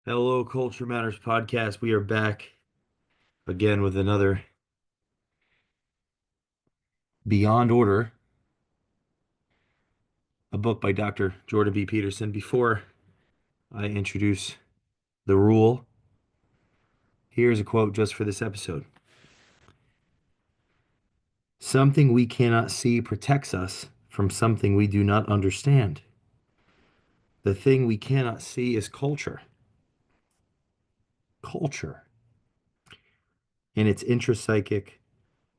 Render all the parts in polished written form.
Hello, Culture Matters podcast. We are back again with another Beyond Order, a book by Dr. Jordan B. Peterson. Before I introduce the rule, here's a quote just for this episode. Something we cannot see protects us from something we do not understand. The thing we cannot see is culture. Culture in its intrapsychic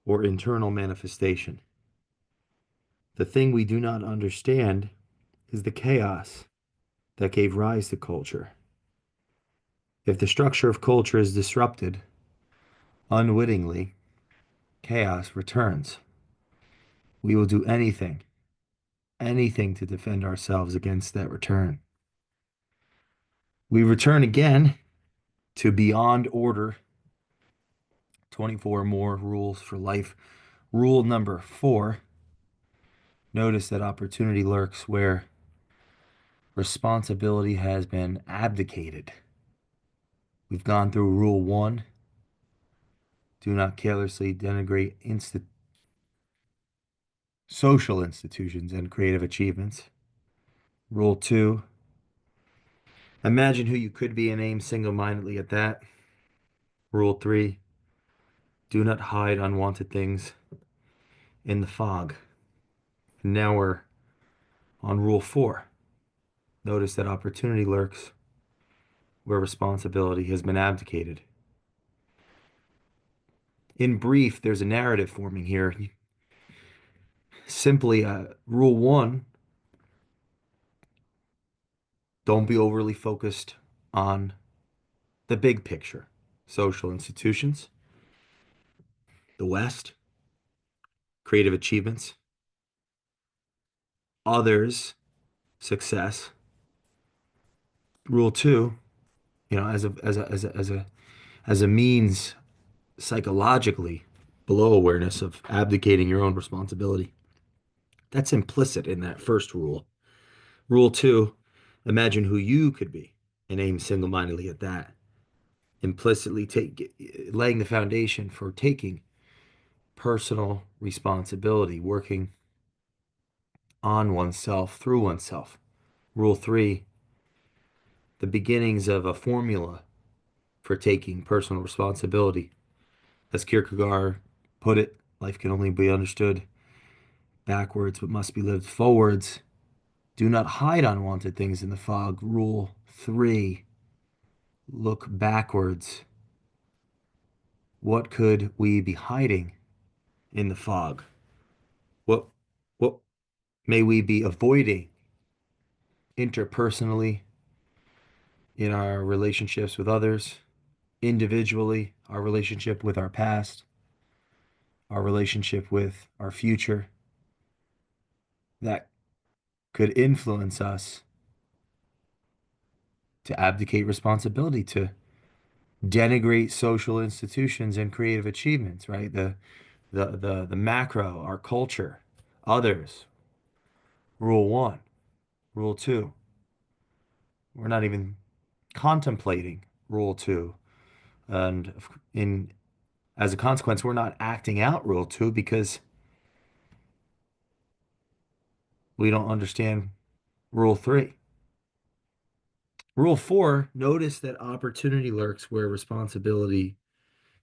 or internal manifestation. The thing we do not understand is the chaos that gave rise to culture. If the structure of culture is disrupted, unwittingly, chaos returns. We will do anything to defend ourselves against that return. We return again to Beyond Order, 24 more rules for life. Rule number 4, notice that opportunity lurks where responsibility has been abdicated. We've gone through rule 1, do not carelessly denigrate social institutions and creative achievements. Rule 2, imagine who you could be and aim single-mindedly at that. Rule 3, do not hide unwanted things in the fog. And now we're on Rule 4. Notice that opportunity lurks where responsibility has been abdicated. In brief, there's a narrative forming here. Simply, Rule 1, don't be overly focused on the big picture. Social institutions, the West, creative achievements, others, success. Rule 2, as a means psychologically below awareness of abdicating your own responsibility. That's implicit in that first rule. Rule 2, imagine who you could be and aim single-mindedly at that. Implicitly laying the foundation for taking personal responsibility, working on oneself through oneself. Rule 3, the beginnings of a formula for taking personal responsibility. As Kierkegaard put it, life can only be understood backwards but must be lived forwards. Do not hide unwanted things in the fog. Rule 3, look backwards. What could we be hiding in the fog? What what may we be avoiding interpersonally in our relationships with others, individually, our relationship with our past, our relationship with our future, that could influence us to abdicate responsibility, to denigrate social institutions and creative achievements, right? The macro, our culture, others. Rule 1, rule 2. We're not even contemplating rule 2. And in as a consequence, we're not acting out rule 2 because we don't understand rule 3. Rule 4, notice that opportunity lurks where responsibility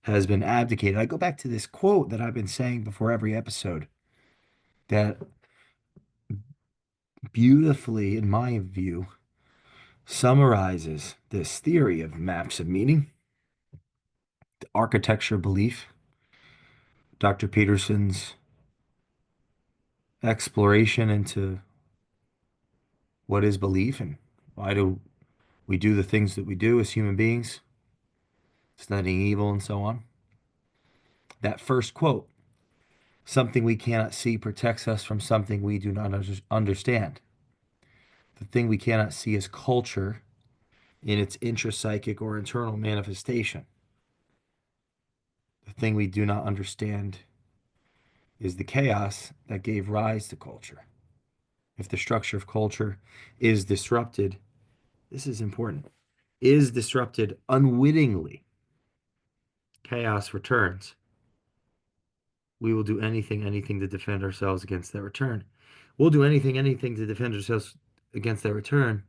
has been abdicated. I go back to this quote that I've been saying before every episode that beautifully, in my view, summarizes this theory of maps of meaning, the architecture belief, Dr. Peterson's exploration into what is belief and why do we do the things that we do as human beings, studying evil and so on. That first quote, something we cannot see protects us from something we do not understand. The thing we cannot see is culture in its intrapsychic or internal manifestation. The thing we do not understand is the chaos that gave rise to culture. If the structure of culture is disrupted, this is important. is disrupted unwittingly, chaos returns. We will do anything, anything to defend ourselves against that return. We'll do anything, anything to defend ourselves against that return,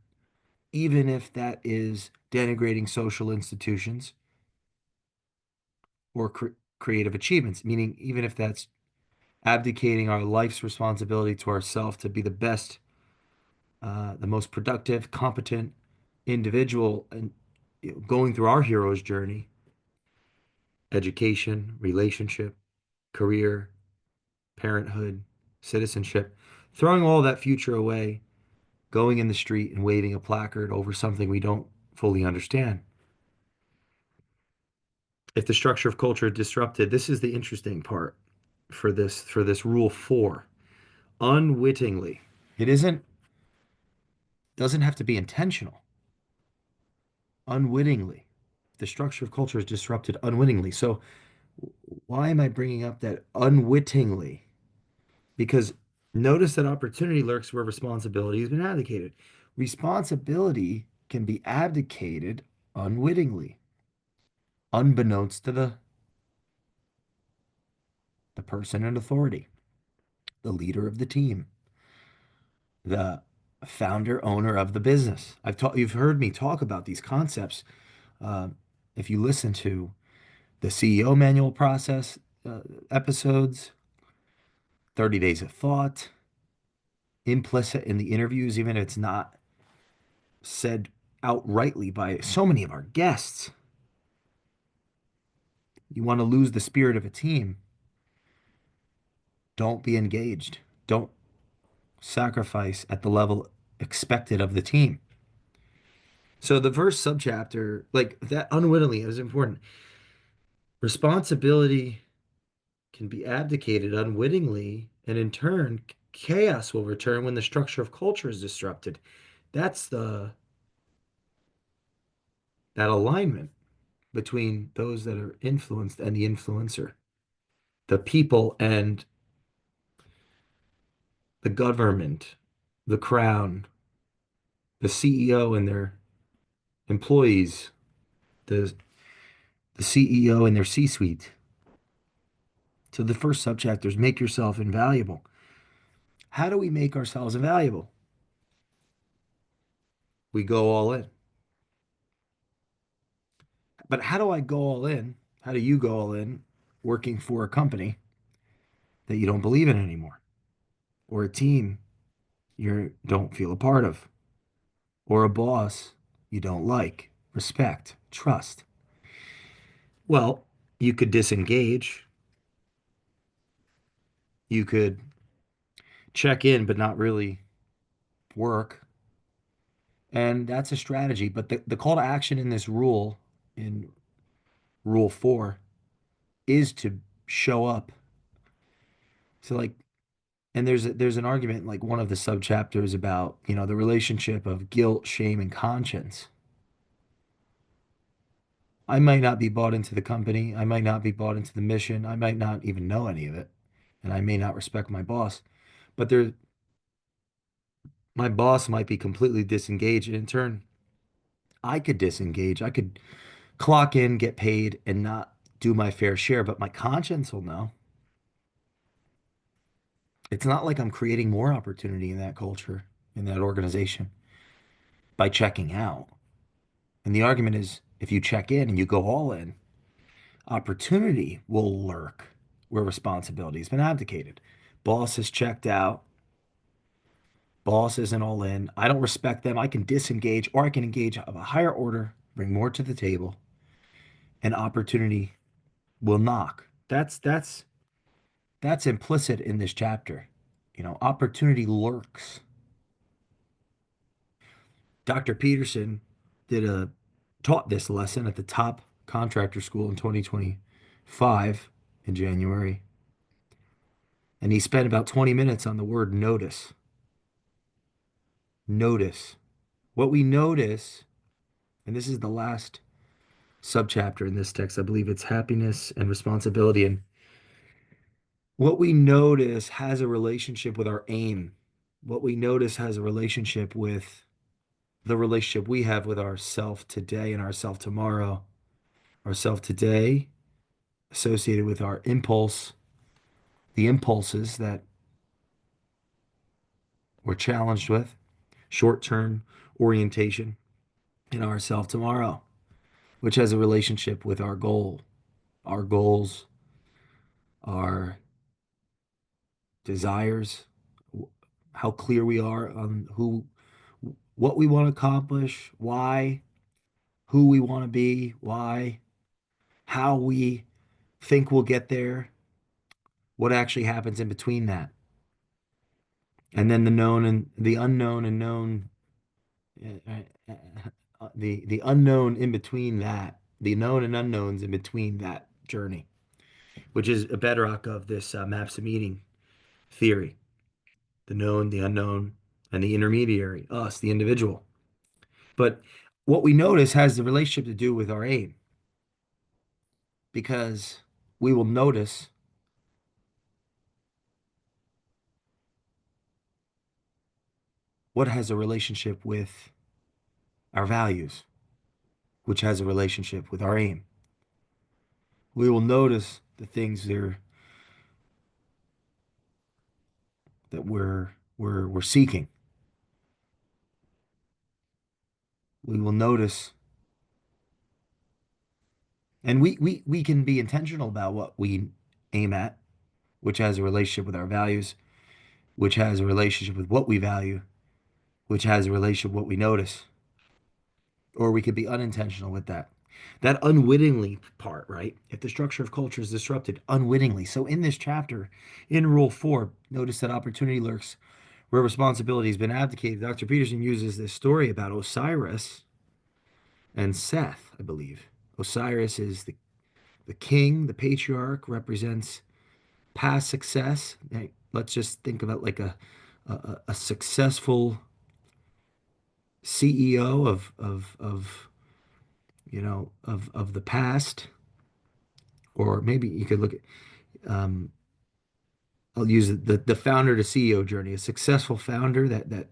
even if that is denigrating social institutions or creative achievements, meaning even if that's abdicating our life's responsibility to ourselves to be the best, the most productive, competent individual, and going through our hero's journey, education, relationship, career, parenthood, citizenship, throwing all that future away, going in the street and waving a placard over something we don't fully understand. If the structure of culture is disrupted, this is the interesting part for this rule 4. Unwittingly. It isn't doesn't have to be intentional. Unwittingly. The structure of culture is disrupted unwittingly. So why am I bringing up that unwittingly? Because notice that opportunity lurks where responsibility has been abdicated. Responsibility can be abdicated unwittingly, unbeknownst to the person in authority, the leader of the team, the founder, owner of the business. You've heard me talk about these concepts. Uh, if you listen to the CEO manual process episodes, 30 days of thought, implicit in the interviews, even if it's not said outrightly by so many of our guests. You want to lose the spirit of a team, don't be engaged. Don't sacrifice at the level expected of the team. So the first subchapter, like that unwittingly is important. Responsibility can be abdicated unwittingly, and in turn, chaos will return when the structure of culture is disrupted. That's that alignment between those that are influenced and the influencer, the people and the government, the crown, the CEO and their employees, the the CEO and their C-suite. So the first subchapter is make yourself invaluable. How do we make ourselves invaluable? We go all in. But how do I go all in? How do you go all in working for a company that you don't believe in anymore, or a team you don't feel a part of, or a boss you don't like, respect, trust? Well, you could disengage. You could check in, but not really work. And that's a strategy. But the call to action in this rule, in rule 4, is to show up. So like, and there's an argument, like one of the subchapters about, the relationship of guilt, shame, and conscience. I might not be bought into the company. I might not be bought into the mission. I might not even know any of it. And I may not respect my boss. But my boss might be completely disengaged. And in turn, I could disengage. I could clock in, get paid, and not do my fair share, but my conscience will know. It's not like I'm creating more opportunity in that culture, in that organization by checking out. And the argument is if you check in and you go all in, opportunity will lurk where responsibility has been abdicated. Boss has checked out. Boss isn't all in. I don't respect them. I can disengage or I can engage of a higher order, bring more to the table, and opportunity will knock. That's implicit in this chapter. Opportunity lurks. Dr. Peterson did a taught this lesson at the top contractor school in 2025 in January, and he spent about 20 minutes on the word notice. Notice. What we notice, and this is the last subchapter in this text, I believe it's happiness and responsibility, and what we notice has a relationship with our aim. What we notice has a relationship with the relationship we have with ourself today and ourself tomorrow. Ourself today associated with our impulse, the impulses that we're challenged with, short-term orientation, and ourself tomorrow, which has a relationship with our goal, our goals, our desires, how clear we are on what we want to accomplish, why, who we want to be, why, how we think we'll get there, what actually happens in between that. And then the known and the unknown and known, the unknown in between that, the known and unknowns in between that journey, which is a bedrock of this maps of meaning theory. The known, the unknown, and the intermediary, us, the individual. But what we notice has the relationship to do with our aim, because we will notice what has a relationship with our values, which has a relationship with our aim. We will notice the things there that we're seeking. We will notice, and we can be intentional about what we aim at, which has a relationship with our values, which has a relationship with what we value, which has a relationship with what we notice. Or we could be unintentional with that. That unwittingly part, right? If the structure of culture is disrupted unwittingly. So in this chapter, in Rule 4, notice that opportunity lurks where responsibility has been abdicated. Dr. Peterson uses this story about Osiris and Seth, I believe. Osiris is the king, the patriarch, represents past success. Let's just think about like a successful CEO of of the past, or maybe you could look at, um, I'll use the founder to CEO journey, a successful founder, that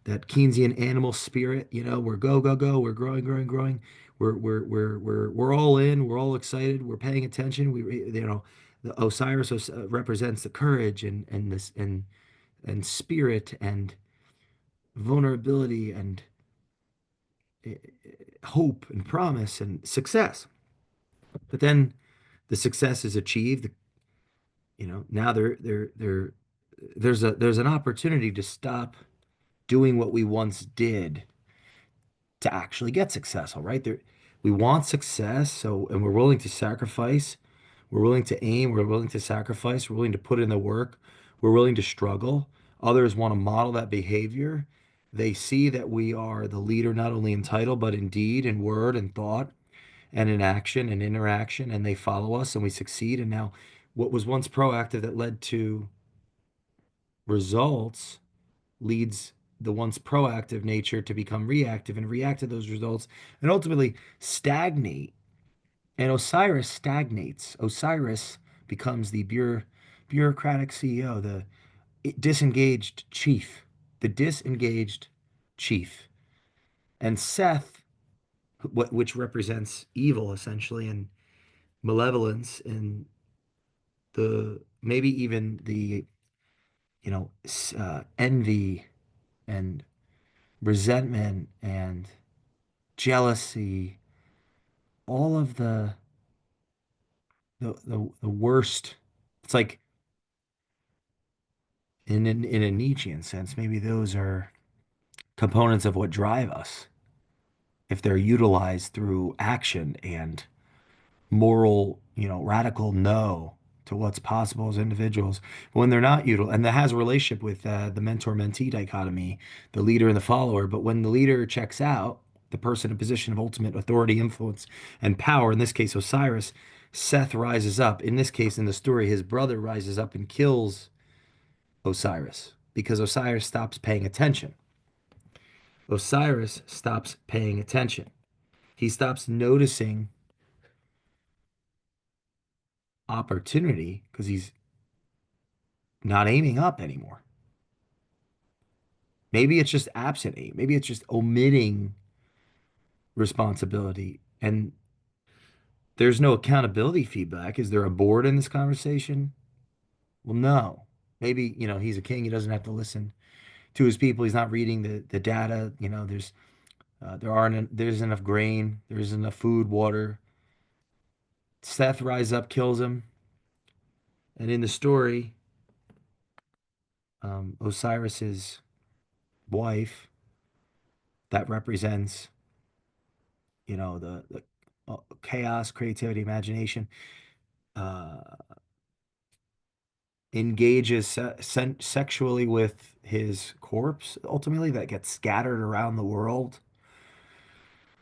Keynesian animal spirit, we're go, go, go, we're growing, growing, growing. We're all in, we're all excited, we're paying attention. The Osiris represents the courage and spirit and vulnerability and uh, hope and promise and success. But then the success is achieved. Now there's an opportunity to stop doing what we once did to actually get successful, right? We want success, and we're willing to sacrifice, we're willing to aim, we're willing to sacrifice, we're willing to put in the work, we're willing to struggle. Others want to model that behavior. They see that we are the leader, not only in title, but in deed and word and thought and in action and interaction, and they follow us and we succeed. And now what was once proactive that led to results leads the once proactive nature to become reactive and react to those results and ultimately stagnate. And Osiris stagnates. Osiris becomes the bureaucratic CEO, the disengaged chief, the disengaged chief. And Seth, which represents evil essentially and malevolence and the maybe even the envy and resentment and jealousy, all of the worst. It's like in a Nietzschean sense, maybe those are components of what drive us if they're utilized through action and moral, radical no to what's possible as individuals. But when they're not utilized, and that has a relationship with the mentor-mentee dichotomy, the leader and the follower. But when the leader checks out, the person in position of ultimate authority, influence, and power, in this case Osiris, Seth rises up. In this case, in the story, his brother rises up and kills Osiris because Osiris stops paying attention. Osiris stops paying attention. He stops noticing opportunity because he's not aiming up anymore. Maybe it's just absent aim. Maybe it's just omitting responsibility. And there's no accountability feedback. Is there a board in this conversation? Well, no. Maybe, he's a king. He doesn't have to listen to his people. He's not reading the data. There's enough grain. There's enough food, water. Seth rises up, kills him. And in the story, Osiris's wife, that represents, the chaos, creativity, imagination, uh, engages sexually with his corpse, ultimately, that gets scattered around the world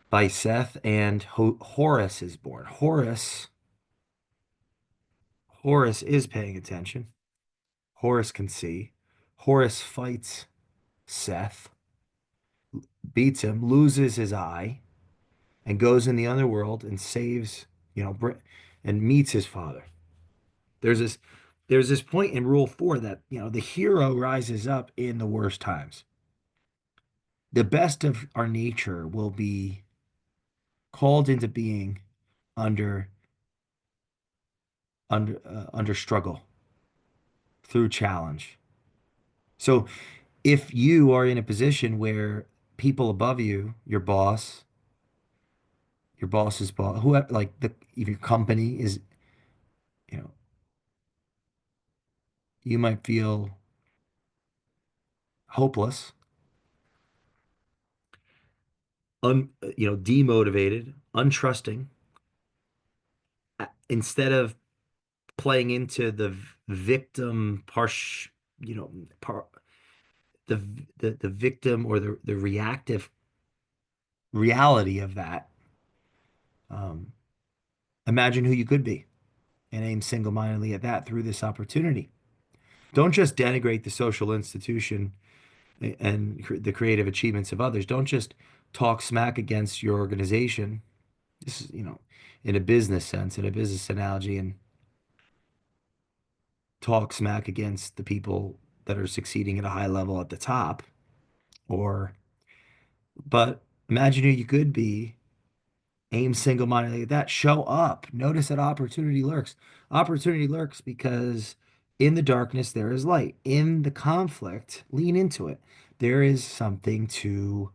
by Seth, and Horus is born. Horus is paying attention. Horus can see. Horus fights Seth, beats him, loses his eye, and goes in the underworld and saves, and meets his father. There's this there's this point in Rule 4 that, the hero rises up in the worst times. The best of our nature will be called into being under under struggle, through challenge. So if you are in a position where people above you, your boss's boss, whoever, like if your company is, you know, you might feel hopeless, demotivated, untrusting. Instead of playing into the victim you know, par, the, the victim, or the reactive reality of that, um, imagine who you could be and aim single-mindedly at that through this opportunity. Don't just denigrate the social institution and the creative achievements of others. Don't just talk smack against your organization. This is, in a business sense, in a business analogy, and talk smack against the people that are succeeding at a high level at the top. But imagine who you could be, aim single-mindedly at that, show up. Notice that opportunity lurks. Opportunity lurks because in the darkness there is light. In the conflict, lean into it. There is something to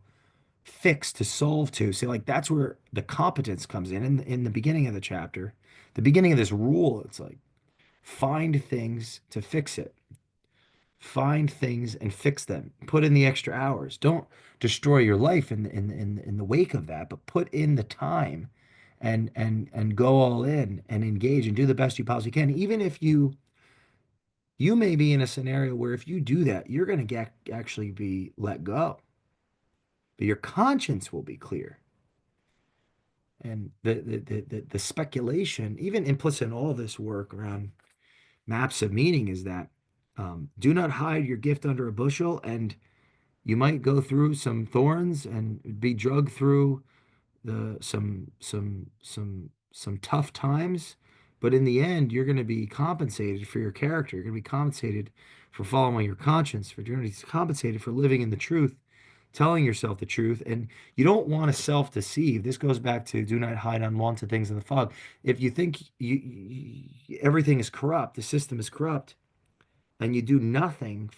fix, to solve, to. See, like, that's where the competence comes in the beginning of the chapter. The beginning of this rule, it's like, find things to fix it. Find things and fix them. Put in the extra hours. Don't destroy your life in the wake of that, but put in the time and go all in and engage and do the best you possibly can. Even if you may be in a scenario where if you do that, you're going to get actually be let go, but your conscience will be clear. And the speculation, even implicit in all this work around maps of meaning, is that, do not hide your gift under a bushel. And you might go through some thorns and be drugged through some tough times, but in the end, you're going to be compensated for your character. You're going to be compensated for following your conscience. You're going to be compensated for living in the truth, telling yourself the truth. And you don't want to self-deceive. This goes back to do not hide unwanted things in the fog. If you think everything is corrupt, the system is corrupt, and you do nothing,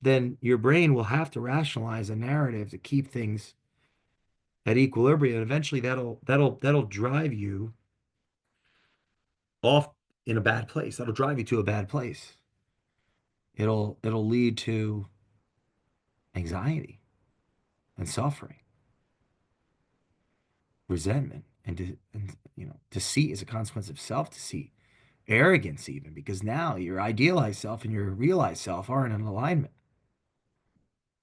then your brain will have to rationalize a narrative to keep things at equilibrium. And eventually that'll drive you off in a bad place. That'll drive you to a bad place. It'll lead to anxiety and suffering, resentment, and deceit as a consequence of self-deceit, arrogance even, because now your idealized self and your realized self aren't in alignment.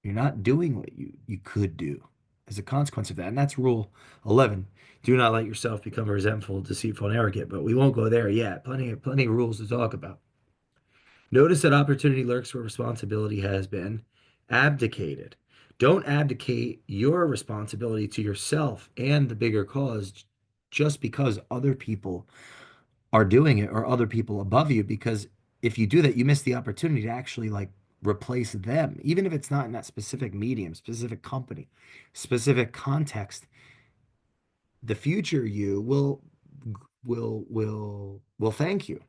You're not doing what you could do as a consequence of that. And that's rule 11. Do not let yourself become resentful, deceitful, and arrogant. But we won't go there yet. Plenty of rules to talk about. Notice that opportunity lurks where responsibility has been abdicated. Don't abdicate your responsibility to yourself and the bigger cause just because other people are doing it, or other people above you, because if you do that, you miss the opportunity to actually, like, replace them, even if it's not in that specific medium, specific company, specific context. The future you will thank you.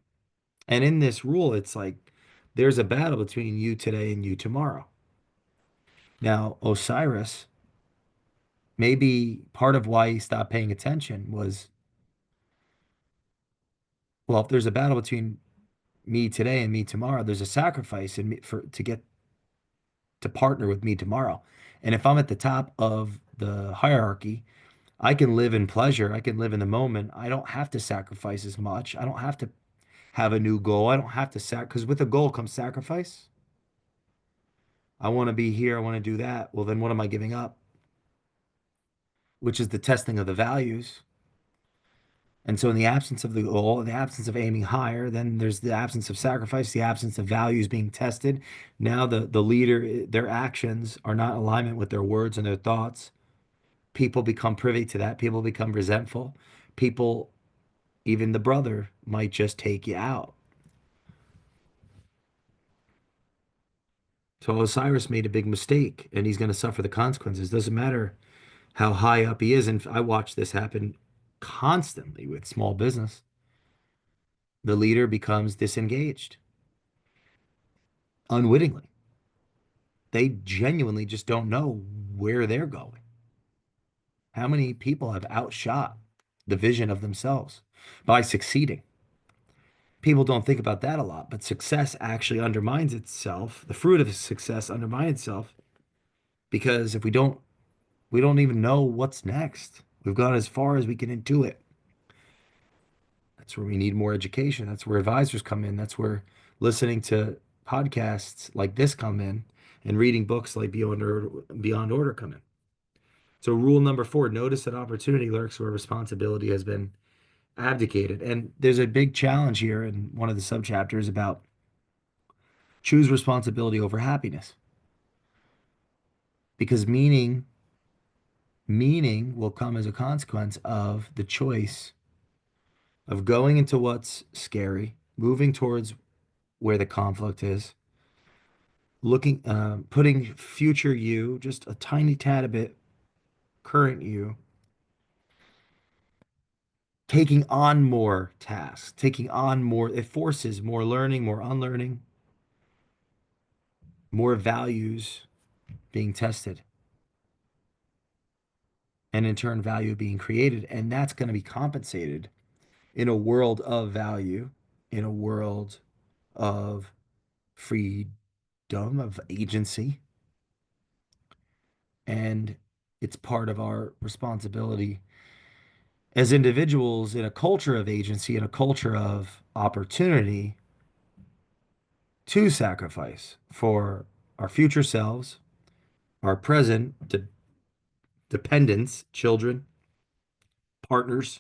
And in this rule, it's like there's a battle between you today and you tomorrow. Now, Osiris, maybe part of why he stopped paying attention was, well, if there's a battle between me today and me tomorrow, there's a sacrifice in me for to get to partner with me tomorrow. And if I'm at the top of the hierarchy, I can live in pleasure. I can live in the moment. I don't have to sacrifice as much. I don't have to have a new goal. I don't have to because with a goal comes sacrifice. I want to be here. I want to do that. Well, then what am I giving up? Which is the testing of the values. And so in the absence of the goal, in the absence of aiming higher, then there's the absence of sacrifice, the absence of values being tested. Now the leader, their actions are not in alignment with their words and their thoughts. People become privy to that. People become resentful. People, even the brother, might just take you out. So Osiris made a big mistake and he's going to suffer the consequences. Doesn't matter how high up he is. And I watch this happen constantly with small business. The leader becomes disengaged unwittingly. They genuinely just don't know where they're going. How many people have outshot the vision of themselves by succeeding? People don't think about that a lot, but success actually undermines itself. The fruit of success undermines itself because if we don't even know what's next. We've gone as far as we can intuit. That's where we need more education. That's where advisors come in. That's where listening to podcasts like this come in and reading books like Beyond Order come in. So rule number 4, notice that opportunity lurks where responsibility has been abdicated. And there's a big challenge here in one of the subchapters about choose responsibility over happiness. Because meaning will come as a consequence of the choice of going into what's scary, moving towards where the conflict is, looking, putting future you, just a tiny tad a bit, current you, taking on more tasks, taking on more, it forces more learning, more unlearning, more values being tested, and in turn, value being created. And that's going to be compensated in a world of value, in a world of freedom, of agency. And it's part of our responsibility as individuals in a culture of agency, in a culture of opportunity to sacrifice for our future selves, our present dependents, children, partners,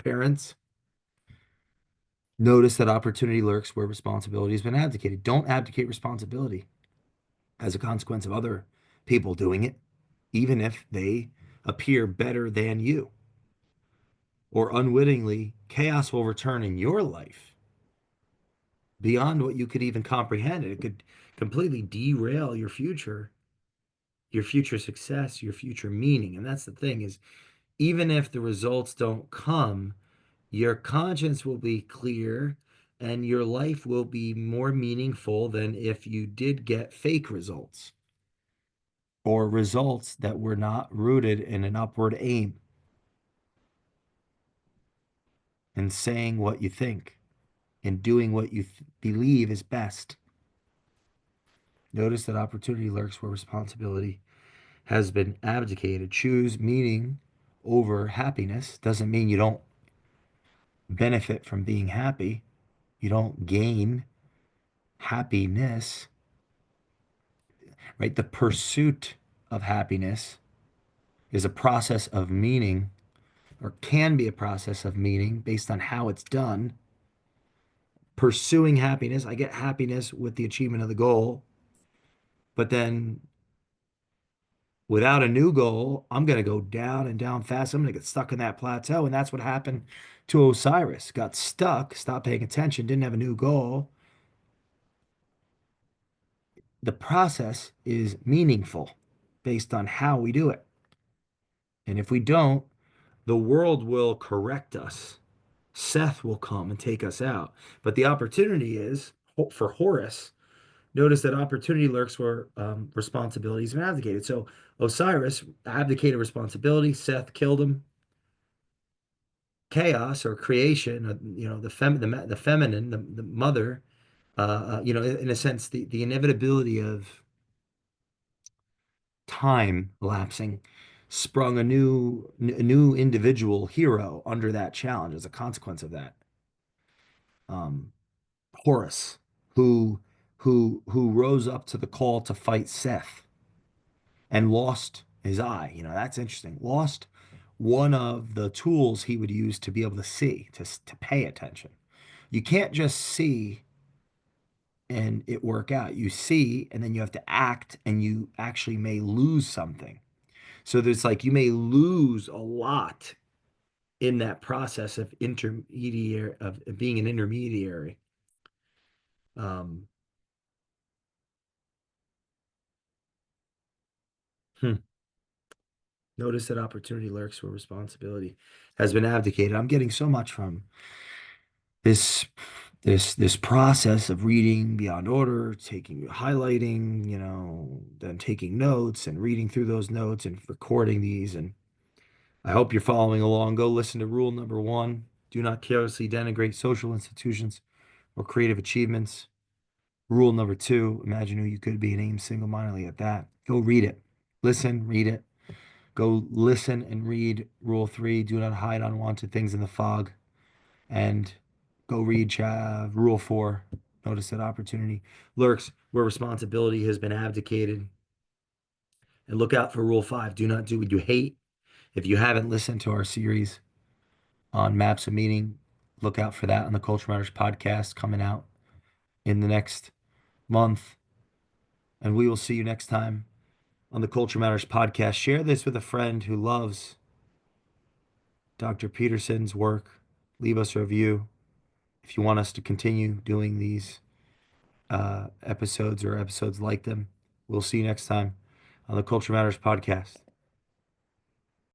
parents. Notice that opportunity lurks where responsibility has been abdicated. Don't abdicate responsibility as a consequence of other people doing it, even if they appear better than you. Or unwittingly, chaos will return in your life beyond what you could even comprehend. It could completely derail your future success, your future meaning. And that's the thing is, even if the results don't come, your conscience will be clear and your life will be more meaningful than if you did get fake results or results that were not rooted in an upward aim and saying what you think and doing what you believe is best. Notice that opportunity lurks where responsibility has been abdicated. Choose meaning over happiness. Doesn't mean you don't benefit from being happy. You don't gain happiness, right? The pursuit of happiness is a process of meaning or can be a process of meaning based on how it's done. Pursuing happiness, I get happiness with the achievement of the goal, but then without a new goal, I'm going to go down and down fast. I'm going to get stuck in that plateau. And that's what happened to Osiris. Got stuck, stopped paying attention, didn't have a new goal. the process is meaningful based on how we do it. And if we don't, the world will correct us. Seth will come and take us out. But the opportunity is for Horus. Notice that opportunity lurks where responsibilities have been abdicated. So Osiris abdicated responsibility. Seth killed him. Chaos or creation, the feminine, the mother, in a sense, the inevitability of time elapsing sprung a new individual hero under that challenge as a consequence of that. Um, Horus, who who rose up to the call to fight Seth and lost his eye. That's interesting. Lost one of the tools he would use to be able to see, to pay attention. You can't just see and it work out. You see, and then you have to act, and you actually may lose something. So there's like you may lose a lot in that process of intermediary of being an intermediary. Um, hmm. Notice that opportunity lurks where responsibility has been abdicated. I'm getting so much from this this process of reading beyond order, taking highlighting, then taking notes and reading through those notes and recording these. And I hope you're following along. Go listen to rule number 1. Do not carelessly denigrate social institutions or creative achievements. Rule number 2, imagine who you could be and aim single-mindedly at that. Go read it. Listen, read it. Go listen and read rule 3. Do not hide unwanted things in the fog. And go read rule 4. Notice that opportunity lurks where responsibility has been abdicated. And look out for rule 5. Do not do what you hate. If you haven't listened to our series on maps of meaning, look out for that on the Culture Matters podcast coming out in the next month. And we will see you next time on the Culture Matters podcast. Share this with a friend who loves Dr. Peterson's work. Leave us a review if you want us to continue doing these episodes or episodes like them. We'll see you next time on the Culture Matters podcast.